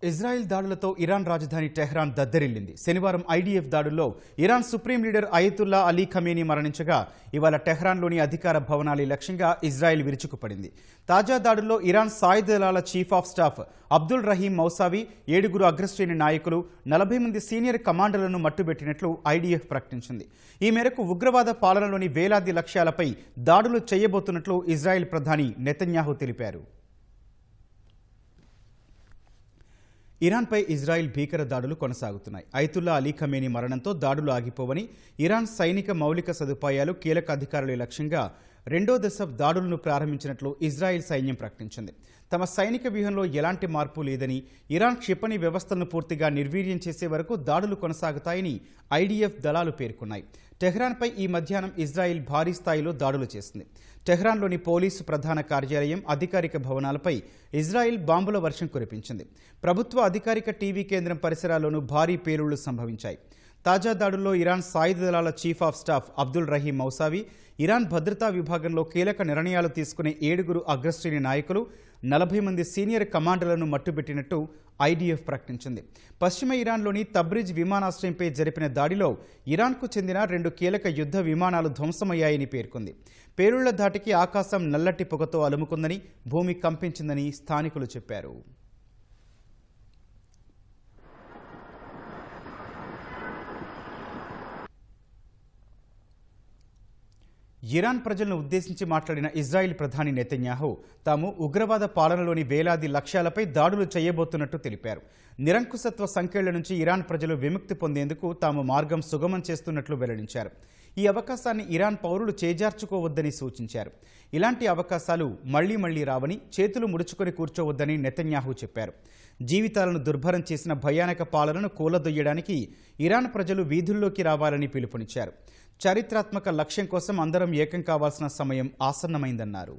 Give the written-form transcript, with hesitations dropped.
Israel దాడులతో Iran రాజధాని Tehran దద్దరిల్లింది. శనివారం ఐడీఎఫ్ దాడుల్లో Iran supreme leader Ayatollah Ali Khamenei మరణించగా ఇవాళ టెహ్రాన్లోని అధికార భవనాల లక్ష్యంగా ఇజ్రాయెల్ విరుచుకుపడింది. తాజా దాడుల్లో ఇరాన్ సాయుధ దళాల chief of staff Abdul Rahim Mousavi, 7 అగ్రశ్రేణి నాయకులు, 40 మంది సీనియర్ కమాండర్లను మట్టుబెట్టినట్లు ఐడీఎఫ్ ప్రకటించింది. ఈ మేరకు ఉగ్రవాద పాలనలోని వేలాది లక్ష్యాలపై దాడులు చేయబోతున్నట్లు ఇజ్రాయెల్ ప్రధాని నెతన్యాహు తెలిపారు. ఇరాన్పై ఇజ్రాయెల్ భీకర దాడులు కొనసాగుతున్నాయి. అయతుల్లా అలీ ఖమేనీ మరణంతో దాడులు ఆగిపోవని, ఇరాన్ సైనిక మౌలిక సదుపాయాలు, కీలక అధికారుల లక్ష్యంగా 2వ దశ దాడులను ప్రారంభించినట్లు ఇజ్రాయెల్ సైన్యం ప్రకటించింది. తమ సైనిక వ్యూహంలో ఎలాంటి మార్పు లేదని, ఇరాన్ క్షిపణి వ్యవస్థలను పూర్తిగా నిర్వీర్యం చేసే వరకు దాడులు కొనసాగుతాయని ఐడీఎఫ్ దళాలు పేర్కొన్నాయి. టెహ్రాన్పై ఈ మధ్యాహ్నం ఇజ్రాయెల్ భారీ స్థాయిలో దాడులు చేసింది. టెహ్రాన్లోని పోలీసు ప్రధాన కార్యాలయం, అధికారిక భవనాలపై ఇజ్రాయెల్ బాంబుల వర్షం కురిపించింది. ప్రభుత్వ అధికారిక టీవీ కేంద్రం పరిసరాల్లోనూ భారీ పేలుళ్లు సంభవించాయి. తాజా దాడుల్లో ఇరాన్ సాయుధ దళాల chief of staff Abdul Rahim Mousavi, Iran భద్రతా విభాగంలో కీలక నిర్ణయాలు తీసుకునే 7 అగ్రశ్రేణి నాయకులు, 40 మంది సీనియర్ కమాండర్లను మట్టుబెట్టినట్టు ఐడీఎఫ్ ప్రకటించింది. పశ్చిమ ఇరాన్లోని తబ్రిజ్ విమానాశ్రయంపై జరిపిన దాడిలో ఇరాన్కు చెందిన 2 కీలక యుద్ధ విమానాలు ధ్వంసమయ్యాయని పేర్కొంది. పేలుళ్ల ధాటికి ఆకాశం నల్లటి పొగతో అలుముకుందని, భూమి కంపించిందని స్థానికులు చెప్పారు. ఇరాన్ ప్రజలను ఉద్దేశించి మాట్లాడిన ఇజ్రాయెల్ ప్రధాని నెతన్యాహు తాము ఉగ్రవాద పాలనలోని వేలాది లక్ష్యాలపై దాడులు చేయబోతున్నట్టు తెలిపారు. నిరంకుశత్వ సంకెళ్ల నుంచి ఇరాన్ ప్రజలు విముక్తి పొందేందుకు తాము మార్గం సుగమం చేస్తున్నట్లు వెల్లడించారు. ఈ అవకాశాన్ని ఇరాన్ పౌరులు చేజార్చుకోవద్దని సూచించారు. ఇలాంటి అవకాశాలు మళ్లీ రావని, చేతులు ముడుచుకొని కూర్చోవద్దని నెతన్యాహు చెప్పారు. జీవితాలను దుర్భరం చేసిన భయానక పాలనను కూలదొయ్యడానికి ఇరాన్ ప్రజలు వీధుల్లోకి రావాలని పిలుపునిచ్చారు. చారిత్రాత్మక లక్ష్యం కోసం అందరం ఏకం కావాల్సిన సమయం ఆసన్నమైందన్నారు.